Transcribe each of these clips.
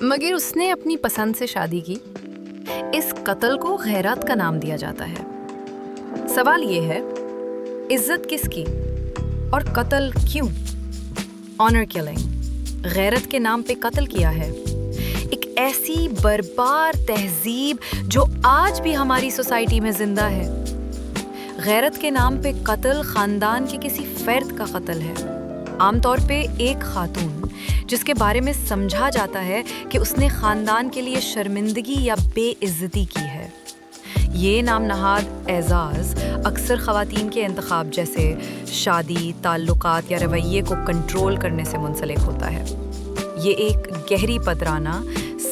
मगर उसने अपनी पसंद से शादी की। इस कत्ल को गैरत का नाम दिया जाता है। सवाल ये है, इज्जत किसकी और कत्ल क्यों? ऑनर किलिंग, गैरत के नाम पे कत्ल किया है। एक ऐसी बर्बाद तहजीब जो आज भी हमारी सोसाइटी में जिंदा है। गैरत के नाम पे कत्ल खानदान के किसी फर्द का कत्ल है, आमतौर पे एक खातून जिसके बारे में समझा जाता है कि उसने खानदान के लिए शर्मिंदगी या बेइज्जती की है। ये नाम नहाद एजाज़ अक्सर ख़वातीन के इंतखाब जैसे शादी, ताल्लुकात या रवैये को कंट्रोल करने से मुंसलिक होता है। ये एक गहरी पदराना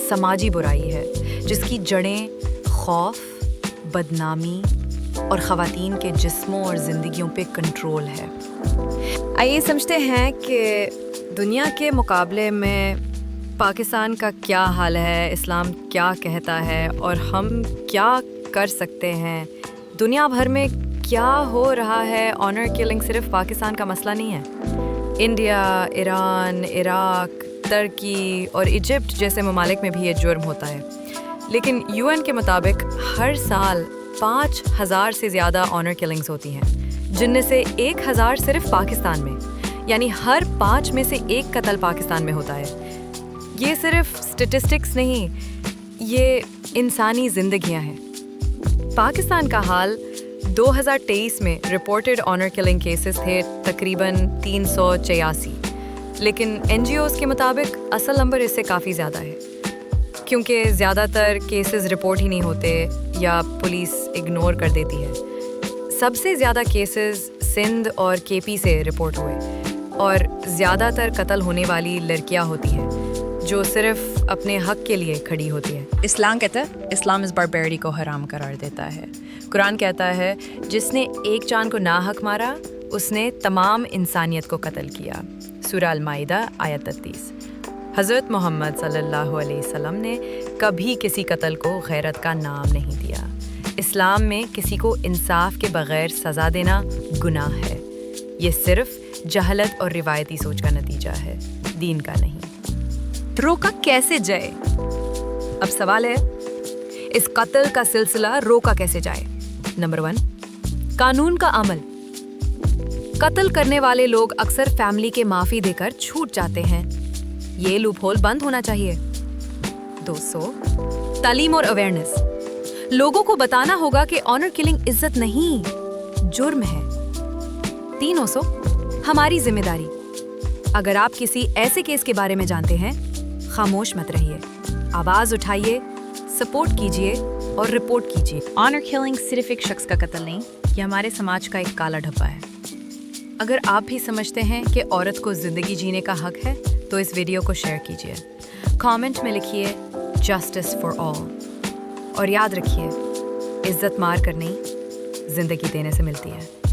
समाजी बुराई है जिसकी जड़ें खौफ, बदनामी और ख़वातीन के जिस्मों और ज़िंदगियों पे कंट्रोल है। आइए समझते हैं कि दुनिया के मुकाबले में पाकिस्तान का क्या हाल है, इस्लाम क्या कहता है और हम क्या कर सकते हैं। दुनिया भर में क्या हो रहा है। ऑनर किलिंग सिर्फ पाकिस्तान का मसला नहीं है। इंडिया, ईरान, इराक, तुर्की और इजिप्ट जैसे ममालिक में भी ये जुर्म होता है। लेकिन यूएन के मुताबिक हर साल 5,000 से ज़्यादा ऑनर किलिंग्स होती हैं, जिनमें से 1,000 सिर्फ पाकिस्तान में, यानी हर 5 में से 1 कत्ल पाकिस्तान में होता है। ये सिर्फ स्टेटिस्टिक्स नहीं, ये इंसानी ज़िंदगियां हैं। पाकिस्तान का हाल 2023 में रिपोर्टेड ऑनर किलिंग केसेस थे तकरीबन 386, लेकिन NGOs के मुताबिक असल नंबर इससे काफ़ी ज़्यादा है, क्योंकि ज़्यादातर केसेस रिपोर्ट ही नहीं होते या पुलिस इग्नोर कर देती है। सबसे ज़्यादा केसेस सिंध और KP से रिपोर्ट हुए और ज़्यादातर कत्ल होने वाली लड़कियां होती हैं जो सिर्फ अपने हक के लिए खड़ी होती है। इस्लाम कहता है इस्लाम इस बारबेरिटी को हराम करार देता है। कुरान कहता है जिसने एक जान को नाहक मारा उसने तमाम इंसानियत को कत्ल किया। सूरह अल-माइदा आयत 33। हज़रत मोहम्मद सल्लल्लाहु अलैहि वसल्लम ने कभी किसी कत्ल को गैरत का नाम नहीं दिया। इस्लाम में किसी को इंसाफ के बगैर सज़ा देना गुनाह है। ये सिर्फ जहलत और रिवायती सोच का नतीजा है, दीन का नहीं। रोका कैसे जाए? अब सवाल है, इस कत्ल का सिलसिला रोका कैसे जाए? नंबर 1, कानून का अमल। कत्ल करने वाले लोग अक्सर फैमिली के माफ़ी देकर छूट जाते हैं। ये लूपहोल बंद होना चाहिए। 200, तालीम और अवेयरनेस। लोगों को बताना होगा कि ऑनर किलिंग इज्जत नहीं, जुर्म है। 300, हमारी जिम्मेदारी। अगर आप किसी ऐसे केस के बारे में जानते हैं, खामोश मत रहिए, आवाज उठाइए, सपोर्ट कीजिए और रिपोर्ट कीजिए। ऑनर किलिंग सिर्फ एक शख्स का कत्ल नहीं, ये हमारे समाज का एक काला धब्बा है। अगर आप भी समझते हैं कि औरत को जिंदगी जीने का हक है तो इस वीडियो को शेयर कीजिए। कमेंट में लिखिए जस्टिस फॉर ऑल और याद रखिए, इज्जत मार कर नहीं, जिंदगी देने से मिलती है।